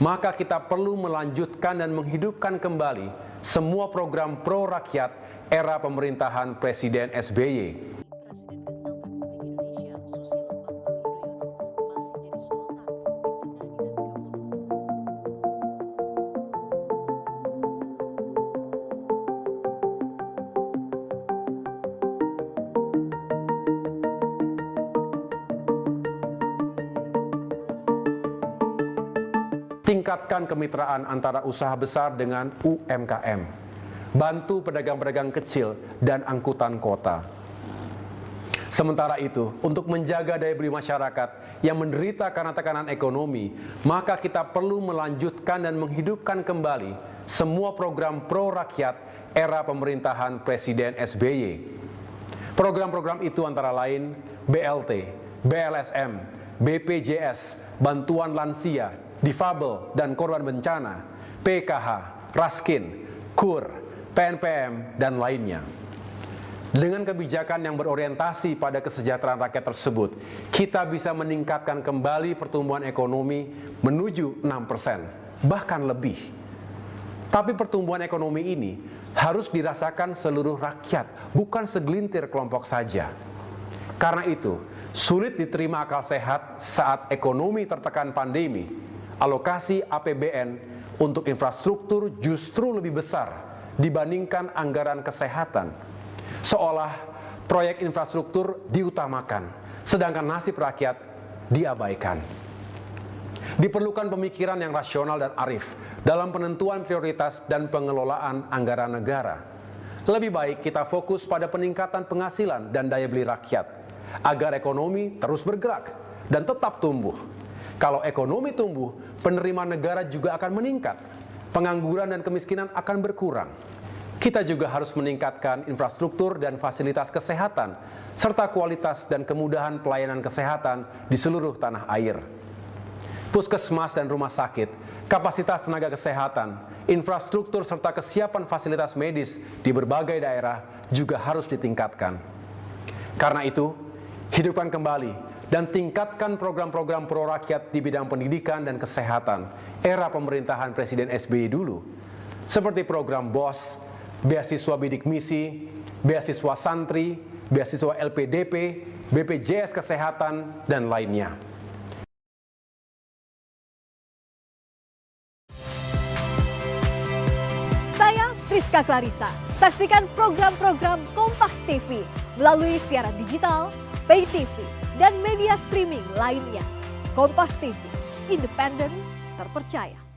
maka kita perlu melanjutkan dan menghidupkan kembali semua program pro rakyat era pemerintahan Presiden SBY. Tingkatkan kemitraan antara usaha besar dengan UMKM. Bantu pedagang-pedagang kecil dan angkutan kota. Sementara itu, untuk menjaga daya beli masyarakat yang menderita karena tekanan ekonomi, maka kita perlu melanjutkan dan menghidupkan kembali semua program pro rakyat era pemerintahan Presiden SBY. Program-program itu antara lain BLT, BLSM, BPJS, bantuan lansia, difabel dan korban bencana, PKH, Raskin, KUR, PNPM, dan lainnya. Dengan kebijakan yang berorientasi pada kesejahteraan rakyat tersebut, kita bisa meningkatkan kembali pertumbuhan ekonomi menuju 6%, bahkan lebih. Tapi pertumbuhan ekonomi ini harus dirasakan seluruh rakyat, bukan segelintir kelompok saja. Karena itu, sulit diterima akal sehat saat ekonomi tertekan pandemi. Alokasi APBN untuk infrastruktur justru lebih besar dibandingkan anggaran kesehatan. Seolah proyek infrastruktur diutamakan, sedangkan nasib rakyat diabaikan. Diperlukan pemikiran yang rasional dan arif dalam penentuan prioritas dan pengelolaan anggaran negara. Lebih baik kita fokus pada peningkatan penghasilan dan daya beli rakyat, agar ekonomi terus bergerak dan tetap tumbuh. Kalau ekonomi tumbuh, penerimaan negara juga akan meningkat. Pengangguran dan kemiskinan akan berkurang. Kita juga harus meningkatkan infrastruktur dan fasilitas kesehatan, serta kualitas dan kemudahan pelayanan kesehatan di seluruh tanah air. Puskesmas dan rumah sakit, kapasitas tenaga kesehatan, infrastruktur serta kesiapan fasilitas medis di berbagai daerah juga harus ditingkatkan. Karena itu, hidupkan kembali dan tingkatkan program-program pro rakyat di bidang pendidikan dan kesehatan era pemerintahan Presiden SBY dulu, seperti program BOS, beasiswa bidik misi, beasiswa santri, beasiswa LPDP, BPJS Kesehatan, dan lainnya. Saya Friska Clarissa. Saksikan program-program Kompas TV melalui siaran digital, pay TV, dan media streaming lainnya. Kompas TV, independen, terpercaya.